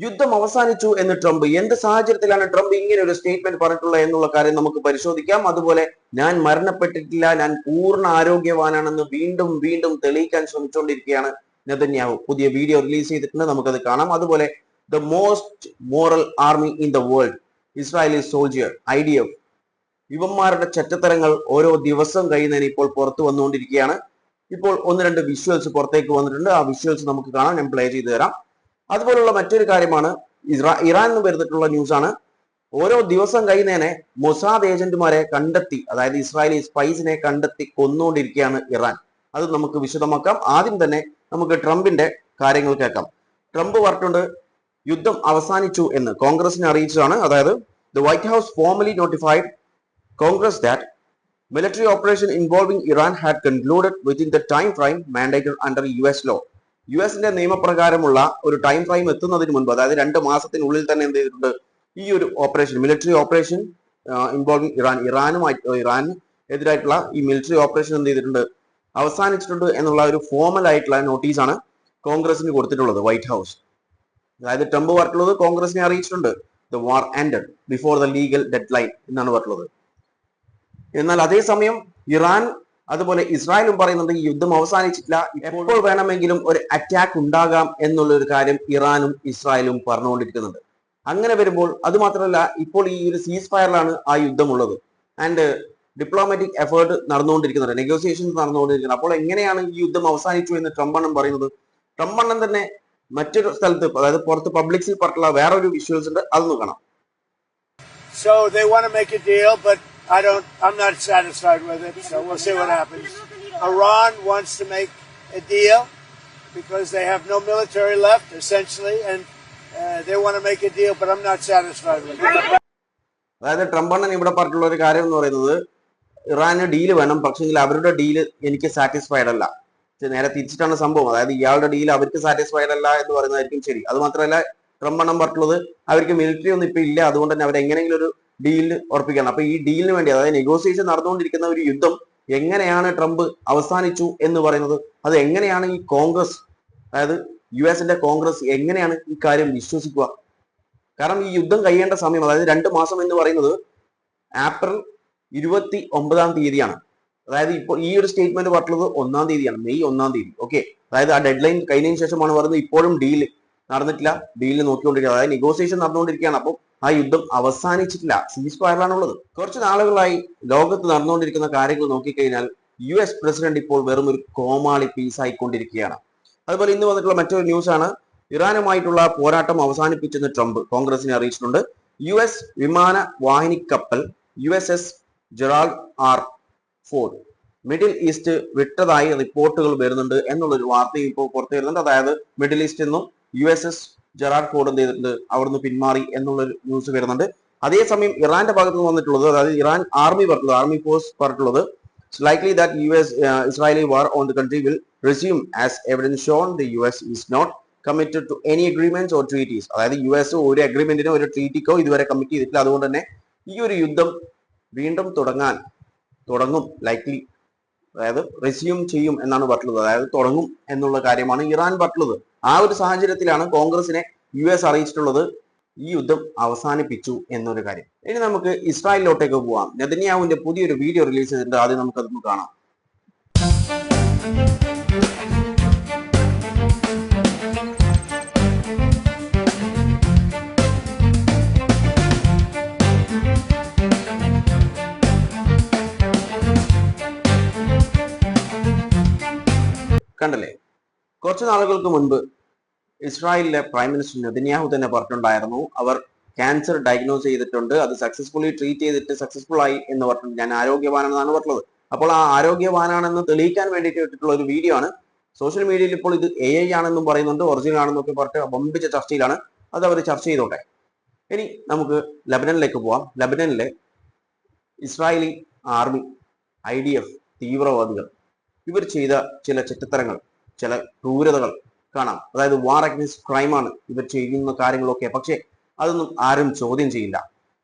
യുദ്ധം അവസാനിച്ചു എന്ന് ട്രംപ്. എന്ത് സാഹചര്യത്തിലാണ് ട്രംപ് ഇങ്ങനെ ഒരു സ്റ്റേറ്റ്മെന്റ് പറഞ്ഞിട്ടുള്ളത് എന്നുള്ള കാര്യം നമുക്ക് പരിശോധിക്കാം. അതുപോലെ ഞാൻ മരണപ്പെട്ടിട്ടില്ല, ഞാൻ പൂർണ്ണ ആരോഗ്യവാനാണെന്ന് വീണ്ടും വീണ്ടും തെളിയിക്കാൻ ശ്രമിച്ചുകൊണ്ടിരിക്കുകയാണ് നെതന്യാഹു. പുതിയ വീഡിയോ റിലീസ് ചെയ്തിട്ടുണ്ട്, നമുക്കത് കാണാം. അതുപോലെ the most moral army in the world, Israeli soldier, IDF, ഇവന്മാരുടെ ചെറ്റത്തരങ്ങൾ ഓരോ ദിവസം കഴിയുന്നതിന് ഇപ്പോൾ പുറത്തു വന്നുകൊണ്ടിരിക്കുകയാണ്. ഇപ്പോൾ ഒന്ന് രണ്ട് വിഷ്വൽസ് പുറത്തേക്ക് വന്നിട്ടുണ്ട്. ആ വിഷ്വൽസ് നമുക്ക് കാണാം, ഞാൻ പ്ലേ ചെയ്തു തരാം. അതുപോലുള്ള മറ്റൊരു കാര്യമാണ് ഇറാൻ എന്ന് വരുന്നിട്ടുള്ള ന്യൂസാണ്. ഓരോ ദിവസം കഴിയുന്നതിനെ മൊസാദ് ഏജന്റുമാരെ കണ്ടെത്തി, അതായത് ഇസ്രായേലി സ്പൈസിനെ കണ്ടെത്തി കൊന്നുകൊണ്ടിരിക്കുകയാണ് ഇറാൻ. അത് നമുക്ക് വിശദമാക്കാം. ആദ്യം തന്നെ നമുക്ക് ട്രംപിന്റെ കാര്യങ്ങൾ കേൾക്കാം. ട്രംപ് പറഞ്ഞിട്ടുണ്ട് യുദ്ധം അവസാനിച്ചു എന്ന് കോൺഗ്രസിനെ അറിയിച്ചതാണ്. അതായത് the white house formally notified Congress that military operation involving Iran had concluded within the time frame mandated under US law. യുഎസിന്റെ നിയമപ്രകാരമുള്ള ഒരു ടൈം ഫ്രെയിം എത്തുന്നതിന് മുൻപ്, അതായത് 2 മാസത്തിനുള്ളിൽ തന്നെ എന്ത് ചെയ്തിട്ടുണ്ട്, ഈ ഒരു ഓപ്പറേഷൻ, മിലിറ്ററി ഓപ്പറേഷൻ ഇൻവോൾവിംഗ് ഇറാന് എതിരായിട്ടുള്ള ഈ മിലിറ്ററി ഓപ്പറേഷൻ എന്ത് ചെയ്തിട്ടുണ്ട്, അവസാനിച്ചിട്ടുണ്ട് എന്നുള്ള ഒരു ഫോർമൽ ആയിട്ടുള്ള നോട്ടീസാണ് കോൺഗ്രസിന് കൊടുത്തിട്ടുള്ളത് വൈറ്റ് ഹൗസ്. അതായത് ട്രംപ് പറഞ്ഞിട്ടുള്ളത് കോൺഗ്രസിനെ അറിയിച്ചിട്ടുണ്ട് the war ended before the legal dead line എന്നാണ് പറഞ്ഞിട്ടുള്ളത്. എന്നാൽ അതേസമയം ഇറാൻ അതുപോലെ ഇസ്രായേലും പറയുന്നുണ്ട് ഈ യുദ്ധം അവസാനിച്ചിട്ടില്ല, എപ്പോൾ വേണമെങ്കിലും ഒരു അറ്റാക്ക് ഉണ്ടാകാം എന്നുള്ള ഒരു കാര്യം ഇറാനും ഇസ്രായേലും പറഞ്ഞുകൊണ്ടിരിക്കുന്നുണ്ട്. അങ്ങനെ വരുമ്പോൾ അത് മാത്രമല്ല, ഇപ്പോൾ ഈ ഒരു സീസ് ഫയറിലാണ് ആ യുദ്ധമുള്ളത്. ആൻഡ് ഡിപ്ലോമാറ്റിക് എഫേർട്ട് നടന്നുകൊണ്ടിരിക്കുന്നുണ്ട്, നെഗോസിയേഷൻസ് നടന്നുകൊണ്ടിരിക്കുന്നത്. അപ്പോൾ എങ്ങനെയാണ് ഈ യുദ്ധം അവസാനിച്ചു എന്ന് ട്രംപ് അണ്ണൻ പറയുന്നത്? ട്രംപ് അണ്ണൻ തന്നെ മറ്റൊരു സ്ഥലത്ത്, അതായത് പുറത്ത് പബ്ലിക്സിൽ പറഞ്ഞിട്ടുള്ള വേറൊരു വിഷ്വൽസ് ഉണ്ട്, അതൊന്ന് കാണാം. So they want to make a deal, but I'm not satisfied with it, so we'll see what happens. Iran wants to make a deal because they have no military left, essentially, and they want to make a deal, but I'm not satisfied with it. അതായത് Trump അണ്ണൻ ഇവിടെ പറഞ്ഞിട്ടുള്ള ഒരു കാര്യം എന്ന് പറയുന്നത്, ഇറാന് deal വേണം, പക്ഷേ അവരുടെ ഡീല് എനിക്ക് സാറ്റിസ്ഫൈഡ് അല്ല. നേരെ തിരിച്ചിട്ടാണ് സംഭവം. അതായത് ഇയാളുടെ ഡീൽ അവർക്ക് സാറ്റിസ്ഫൈഡ് അല്ല എന്ന് പറയുന്നതായിരിക്കും ശരി. അത് മാത്രമല്ല ട്രംപ് അണ്ണൻ പറഞ്ഞിട്ടുള്ളത് അവർക്ക് മിലിറ്ററി ഒന്നും ഇപ്പൊ ഇല്ല, അതുകൊണ്ട് തന്നെ അവരെങ്ങനെയെങ്കിലും ഒരു ഡീലിന് ഉറപ്പിക്കണം. അപ്പൊ ഈ ഡീലിന് വേണ്ടി, അതായത് നെഗോസിയേഷൻ നടന്നുകൊണ്ടിരിക്കുന്ന ഒരു യുദ്ധം എങ്ങനെയാണ് ട്രംപ് അവസാനിച്ചു എന്ന് പറയുന്നത്? അത് എങ്ങനെയാണ് ഈ കോൺഗ്രസ്, അതായത് യുഎസിന്റെ കോൺഗ്രസ് എങ്ങനെയാണ് ഈ കാര്യം വിശ്വസിക്കുക? കാരണം ഈ യുദ്ധം കഴിയേണ്ട സമയം, അതായത് 2 മാസം എന്ന് പറയുന്നത് ഏപ്രിൽ 29-ാം തീയതിയാണ്. അതായത് ഇപ്പോൾ ഈ ഒരു സ്റ്റേറ്റ്മെന്റ് പറഞ്ഞത് 1-ാം തീയതിയാണ്, മെയ് 1-ാം തീയതി. ഓക്കെ, അതായത് ആ ഡെഡ് ലൈൻ കഴിഞ്ഞതിന് ശേഷമാണ് പറയുന്നത് ഇപ്പോഴും ഡീല് നടന്നിട്ടില്ല, ഡീല് നോക്കിക്കൊണ്ടിരിക്കുക, അതായത് നെഗോസിയേഷൻ നടന്നുകൊണ്ടിരിക്കുകയാണ്. അപ്പോൾ ആ യുദ്ധം അവസാനിച്ചിട്ടില്ല, സീസ് ഫയറിലാണുള്ളത്. കുറച്ച് നാളുകളായി ലോകത്ത് നടന്നുകൊണ്ടിരിക്കുന്ന കാര്യങ്ങൾ നോക്കിക്കഴിഞ്ഞാൽ US പ്രസിഡന്റ് ഇപ്പോൾ വെറും ഒരു കോമാളി പീസ് ആയിക്കൊണ്ടിരിക്കുകയാണ്. അതുപോലെ ഇന്ന് വന്നിട്ടുള്ള മറ്റൊരു ന്യൂസ് ആണ്, ഇറാനുമായിട്ടുള്ള പോരാട്ടം അവസാനിപ്പിച്ചെന്ന് ട്രംപ് കോൺഗ്രസിനെ അറിയിച്ചിട്ടുണ്ട്. US വിമാന വാഹിനി കപ്പൽ USS Gerald R. Ford middle east വിട്ടതായി റിപ്പോർട്ടുകൾ വരുന്നുണ്ട് എന്നുള്ളൊരു വാർത്തയും ഇപ്പോൾ പുറത്തു വരുന്നുണ്ട്. അതായത് മിഡിൽ ഈസ്റ്റ് നിന്നും USS ജെറാൾഡ് ഫോർഡ് എന്ത് ചെയ്തിട്ടുണ്ട്, അവിടുന്ന് പിന്മാറി എന്നുള്ളൊരു ന്യൂസ് വരുന്നുണ്ട്. അതേസമയം ഇറാന്റെ ഭാഗത്ത് നിന്ന് വന്നിട്ടുള്ളത്, അതായത് ഇറാൻ ആർമി ഫോഴ്സ് പറഞ്ഞിട്ടുള്ളത് likely that Israeli war on the country will resume as evidence shown the US is not committed to any agreements or treaties. അതായത് US ഒരു അഗ്രിമെന്റിനോ ഒരു ട്രീറ്റിക്കോ ഇതുവരെ കമ്മിറ്റ് ചെയ്തിട്ടില്ല. അതുകൊണ്ട് തന്നെ ഈ ഒരു യുദ്ധം വീണ്ടും തുടങ്ങും ലൈക്ലി, അതായത് റെസ്യൂം ചെയ്യും എന്നാണ് പറഞ്ഞത്. അതായത് തുടങ്ങും എന്നുള്ള കാര്യമാണ് ഇറാൻ പറഞ്ഞത്. ആ ഒരു സാഹചര്യത്തിലാണ് കോൺഗ്രസിനെ US അറിയിച്ചിട്ടുള്ളത് ഈ യുദ്ധം അവസാനിപ്പിച്ചു എന്നൊരു കാര്യം. ഇനി നമുക്ക് ഇസ്രായേലിലോട്ടേക്ക് പോവാം. നെതന്യാഹുവിന്റെ പുതിയൊരു വീഡിയോ റിലീസ് ചെയ്തിട്ടുണ്ട്, ആദ്യം നമുക്കതൊന്ന് കാണാം. കണ്ടല്ലേ, കുറച്ച് നാളുകൾക്ക് മുൻപ് ഇസ്രായേലിലെ പ്രൈം മിനിസ്റ്റർ നെതന്യാഹു തന്നെ പറഞ്ഞിട്ടുണ്ടായിരുന്നു, അവർ ക്യാൻസർ ഡയഗ്നോസ് ചെയ്തിട്ടുണ്ട്, അത് സക്സസ്ഫുള്ളി ട്രീറ്റ് ചെയ്തിട്ട് സക്സസ്ഫുൾ ആയി എന്ന് പറഞ്ഞിട്ടുണ്ട്. ഞാൻ ആരോഗ്യവാനാണെന്നാണ് പറഞ്ഞത്. അപ്പോൾ ആ ആരോഗ്യവാനാണെന്ന് തെളിയിക്കാൻ വേണ്ടിയിട്ട് ഇട്ടിട്ടുള്ള ഒരു വീഡിയോ ആണ്. സോഷ്യൽ മീഡിയയിൽ ഇപ്പോൾ ഇത് AI ആണെന്നും പറയുന്നുണ്ട്, ഒറിജിനൽ ആണെന്നൊക്കെ പറഞ്ഞിട്ട് വമ്പിച്ച ചർച്ചയിലാണ്. അത് അവർ ചർച്ച ചെയ്തോട്ടെ. ഇനി നമുക്ക് ലബനനിലേക്ക് പോവാം. ലബനനിലെ ഇസ്രായേലി ആർമി, IDF തീവ്രവാദികൾ ഇവർ ചെയ്ത ചില ചെറ്റത്തരങ്ങൾ, ചില ക്രൂരതകൾ കാണാം. അതായത് വാർ അഗൈൻസ്റ്റ് ക്രൈമാണ് ഇവർ ചെയ്യുന്ന കാര്യങ്ങളൊക്കെ. പക്ഷെ അതൊന്നും ആരും ചോദ്യം ചെയ്യില്ല.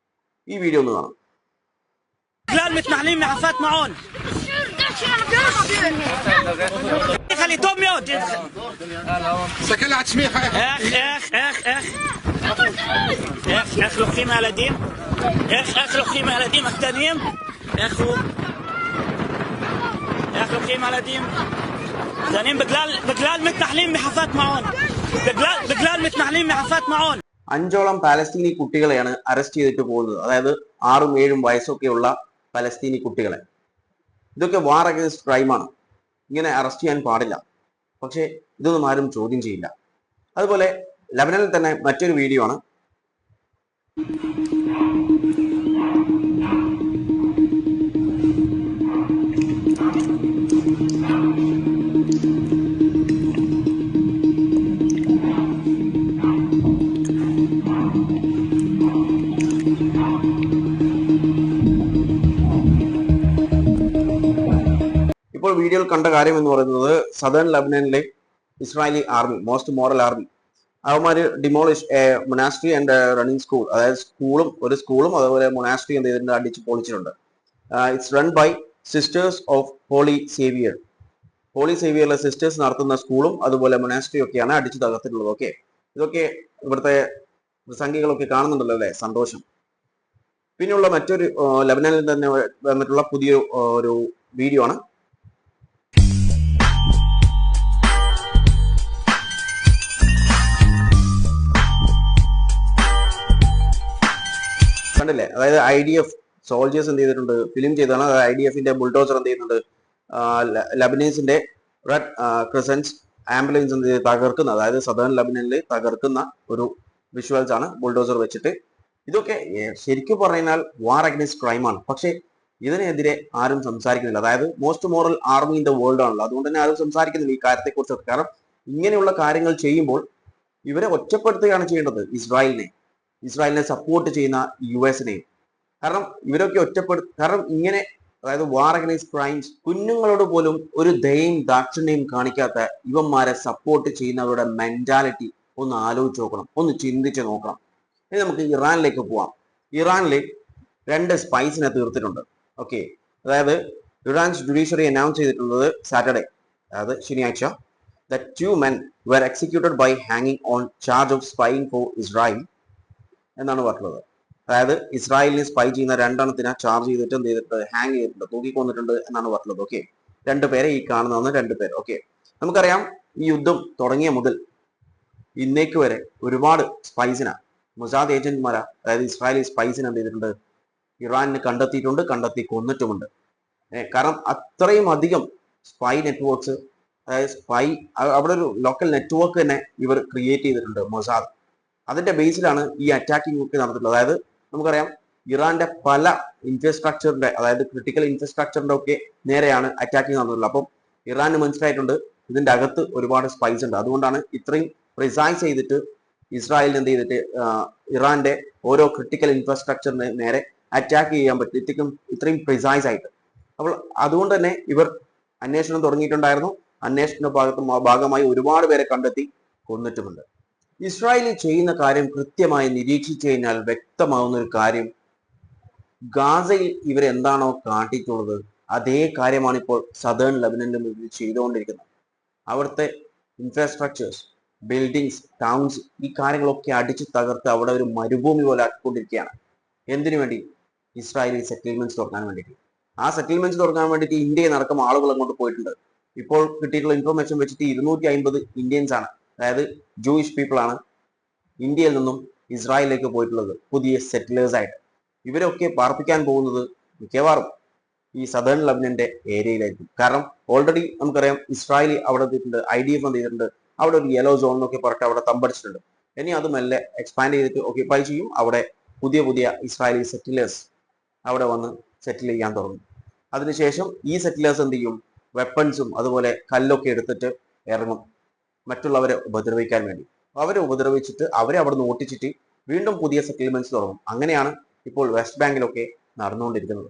ഈ വീഡിയോ ഒന്ന് കാണാം. لي طب ميوت سكن عتشمي اخ لقيم على ديم اخ لقيم على ديم التانيم اخو لقيم على ديم ثانيين بقلال متنحلين بحفات معون بقلال متنحلين بحفات معون. 5ഓളം പാലസ്തീനി കുട്ടികളെയാണ് അറസ്റ്റ് ചെയ്തിട്ട് പോകുന്നത്. അതായത് 6ഉം 7ഉം വയസ്സൊക്കെയുള്ള പലസ്തീനി കുട്ടികളെ. ഇതൊക്കെ വാർ അഗൈൻസ്റ്റ് ക്രൈമാണ്. ഇങ്ങനെ അറസ്റ്റ് ചെയ്യാൻ പാടില്ല. പക്ഷേ ഇതൊന്നും ആരും ചോദ്യം ചെയ്യില്ല. അതുപോലെ ലബനനിൽ തന്നെ മറ്റൊരു വീഡിയോ ആണ്. ഇപ്പോൾ വീഡിയോയിൽ കണ്ട കാര്യം എന്ന് പറയുന്നത് സദേൺ ലബനനിലെ Israeli army, most moral army, അവന്മാര് demolish monastery and running school, അതായത് ഒരു സ്കൂളും അതുപോലെ മൊനാസ്ട്രി എന്ത് ചെയ്തിട്ടുണ്ട്, അടിച്ച് പൊളിച്ചിട്ടുണ്ട്. It's run by sisters of holy saviour. Holy സേവിയറിലെ സിസ്റ്റേഴ്സ് നടത്തുന്ന സ്കൂളും അതുപോലെ മൊനാസ്ട്രി ഒക്കെയാണ് അടിച്ചു തകർത്തിട്ടുള്ളത്. ഓക്കെ, ഇതൊക്കെ ഇവിടുത്തെ സംഖ്യകളൊക്കെ കാണുന്നുണ്ടല്ലോ അല്ലെ, സന്തോഷം. പിന്നെയുള്ള മറ്റൊരു ലബനനിൽ തന്നെ വന്നിട്ടുള്ള പുതിയൊരു ഒരു വീഡിയോ ആണ്. കണ്ടില്ലേ, അതായത് IDF സോൾജേഴ്സ് എന്ത് ചെയ്തിട്ടുണ്ട്, ഫിലിം ചെയ്താണ്. അതായത് IDFന്റെ ബുൾഡോസർ എന്ത് ചെയ്യുന്നുണ്ട്, ലബനീസിന്റെ റെഡ് ക്രിസൻസ് ആംബുലൻസ് എന്ത് ചെയ്ത് തകർക്കുന്ന, അതായത് സദേൺ ലബനനിൽ തകർക്കുന്ന ഒരു വിഷ്വൽസ് ആണ് ബുൾഡോസർ വെച്ചിട്ട്. ഇതൊക്കെ ശരിക്കും പറഞ്ഞാൽ വാർ അഗൈൻസ്റ്റ് ക്രൈമാണ്. പക്ഷേ ഇതിനെതിരെ ആരും സംസാരിക്കുന്നില്ല. അതായത് most moral army in the world ആണല്ലോ, അതുകൊണ്ട് തന്നെ ആരും സംസാരിക്കുന്നില്ല ഈ കാര്യത്തെക്കുറിച്ചൊക്കെ. കാരണം ഇങ്ങനെയുള്ള കാര്യങ്ങൾ ചെയ്യുമ്പോൾ ഇവരെ ഒറ്റപ്പെടുത്തുകയാണ് ചെയ്യേണ്ടത്, ഇസ്രായേലിനെ സപ്പോർട്ട് ചെയ്യുന്ന US-നെയും. കാരണം ഇവരൊക്കെ കാരണം ഇങ്ങനെ, അതായത് വാർ അഗൈൻസ്റ്റ് ക്രൈംസ്, കുഞ്ഞുങ്ങളോട് പോലും ഒരു ദയയും ദാക്ഷിണ്യവും കാണിക്കാത്ത ഇവന്മാരെ സപ്പോർട്ട് ചെയ്യുന്നവരുടെ മെന്റാലിറ്റി ഒന്ന് ആലോചിച്ച് നോക്കണം, ഒന്ന് ചിന്തിച്ച് നോക്കണം. ഇനി നമുക്ക് ഇറാനിലേക്ക് പോവാം. ഇറാനിൽ 2 സ്പൈസിനെ തീർത്തിട്ടുണ്ട്. ഓക്കെ, അതായത് ഇറാൻസ് ജുഡീഷ്യറി അനൗൺസ് ചെയ്തിട്ടുള്ളത് സാറ്റർഡേ, അതായത് ശനിയാഴ്ച, that 2 men were executed by hanging on charge of spying for Israel എന്നാണ് പറഞ്ഞത്. അതായത് ഇസ്രായേലിനെ സ്പൈ ചെയ്യുന്ന 2 എണ്ണത്തിനെ ചാർജ് ചെയ്തിട്ട് എന്ത് ചെയ്തിട്ട് ഹാങ് ചെയ്തിട്ടുണ്ട്, തൂക്കിക്കൊന്നിട്ടുണ്ട് എന്നാണ് പറഞ്ഞത്. ഓക്കെ, 2 പേരെ ഈ കാണുന്നതാണ് 2 പേര്. ഓക്കെ, നമുക്കറിയാം ഈ യുദ്ധം തുടങ്ങിയ മുതൽ ഇന്നേക്ക് വരെ ഒരുപാട് സ്പൈസിനെ, മൊസാദ് ഏജന്റ്മാരെ, അതായത് ഇസ്രായേലി സ്പൈസിനെ എന്ത് ചെയ്തിട്ടുണ്ട്, ഇറാനിന് കണ്ടെത്തി കൊന്നിട്ടുമുണ്ട്. കാരണം അത്രയും അധികം സ്പൈ നെറ്റ്വർക്ക്സ്, അതായത് അവിടെ ഒരു ലോക്കൽ നെറ്റ്വർക്ക് തന്നെ ഇവർ ക്രിയേറ്റ് ചെയ്തിട്ടുണ്ട്, മൊസാദ്. അതിന്റെ ബേസിലാണ് ഈ അറ്റാക്കിംഗ് ഒക്കെ നടന്നിട്ടുള്ളത്. അതായത് നമുക്കറിയാം ഇറാന്റെ പല ഇൻഫ്രാസ്ട്രക്ചറിന്റെ, അതായത് ക്രിട്ടിക്കൽ ഇൻഫ്രാസ്ട്രക്ചറിന്റെ ഒക്കെ നേരെയാണ് അറ്റാക്കിംഗ് നടന്നിട്ടുള്ളത്. അപ്പം ഇറാന് മനസ്സിലായിട്ടുണ്ട് ഇതിന്റെ അകത്ത് ഒരുപാട് സ്പൈസ് ഉണ്ട്. അതുകൊണ്ടാണ് ഇത്രയും പ്രിസൈസ് ചെയ്തിട്ട് ഇസ്രായേലിന് എന്ത് ചെയ്തിട്ട് ഇറാന്റെ ഓരോ ക്രിട്ടിക്കൽ ഇൻഫ്രാസ്ട്രക്ചറിന് നേരെ അറ്റാക്ക് ചെയ്യാൻ പറ്റും, ഇത്രയും പ്രിസൈസ് ആയിട്ട്. അപ്പോൾ അതുകൊണ്ട് തന്നെ ഇവർ അന്വേഷണം തുടങ്ങിയിട്ടുണ്ടായിരുന്നു. അന്വേഷണ ഭാഗമായി ഒരുപാട് പേരെ കണ്ടെത്തി കൊന്നിട്ടുമുണ്ട്. ഇസ്രായേലിൽ ചെയ്യുന്ന കാര്യം കൃത്യമായി നിരീക്ഷിച്ചു കഴിഞ്ഞാൽ വ്യക്തമാവുന്ന ഒരു കാര്യം, ഗാസയിൽ ഇവരെന്താണോ കാട്ടിയിട്ടുള്ളത് അതേ കാര്യമാണ് ഇപ്പോൾ സദേൺ ലബനനിലും ഇവർ ചെയ്തുകൊണ്ടിരിക്കുന്നത്. അവിടുത്തെ ഇൻഫ്രാസ്ട്രക്ചേഴ്സ്, ബിൽഡിങ്സ്, ടൗൺസ്, ഈ കാര്യങ്ങളൊക്കെ അടിച്ചു തകർത്ത് അവിടെ ഒരു മരുഭൂമി പോലെ ആക്കിക്കൊണ്ടിരിക്കുകയാണ്. എന്തിനു വേണ്ടി? ഇസ്രായേലി സെറ്റിൽമെന്റ്സ് തുറക്കാൻ വേണ്ടിയിട്ട്. ആ സെറ്റിൽമെന്റ്സ് തുറക്കാൻ വേണ്ടിയിട്ട് ഇന്ത്യയിൽ നടക്കും ആളുകൾ അങ്ങോട്ട് പോയിട്ടുണ്ട്. ഇപ്പോൾ കിട്ടിയിട്ടുള്ള ഇൻഫർമേഷൻ വെച്ചിട്ട് 250 ഇന്ത്യൻസ് ആണ്, അതായത് ജൂയിഷ് പീപ്പിൾ ആണ് ഇന്ത്യയിൽ നിന്നും ഇസ്രായേലിലേക്ക് പോയിട്ടുള്ളത്, പുതിയ സെറ്റിലേഴ്സ് ആയിട്ട്. ഇവരൊക്കെ പാർപ്പിക്കാൻ പോകുന്നത് മിക്കവാറും ഈ സദേൺ ലബനന്റെ ഏരിയയിലായിരിക്കും. കാരണം ഓൾറെഡി നമുക്കറിയാം ഇസ്രായേലി അവിടെ എത്തിയിട്ടുണ്ട്, IDF എന്ത് ചെയ്തിട്ടുണ്ട്, അവിടെ ഒരു യെല്ലോ സോൺ എന്നൊക്കെ പറഞ്ഞിട്ട് അവിടെ തമ്പടിച്ചിട്ടുണ്ട്. ഇനി അത് മെല്ലെ എക്സ്പാൻഡ് ചെയ്തിട്ട് ഓക്യുപ്പൈ ചെയ്യും. അവിടെ പുതിയ ഇസ്രായേലി സെറ്റിലേഴ്സ് അവിടെ വന്ന് സെറ്റിൽ ചെയ്യാൻ തുടങ്ങും. അതിനുശേഷം ഈ സെറ്റിലേഴ്സ് എന്ത് ചെയ്യും, വെപ്പൺസും അതുപോലെ കല്ലൊക്കെ എടുത്തിട്ട് ഇറങ്ങും മറ്റുള്ളവരെ ഉപദ്രവിക്കാൻ വേണ്ടി. അവരെ ഉപദ്രവിച്ചിട്ട് അവരെ അവിടെ നിന്ന് ഓട്ടിച്ചിട്ട് വീണ്ടും പുതിയ സെറ്റിൽമെന്റ്സ് തുടങ്ങും. അങ്ങനെയാണ് ഇപ്പോൾ വെസ്റ്റ് ബാങ്കിലൊക്കെ നടന്നുകൊണ്ടിരിക്കുന്നത്.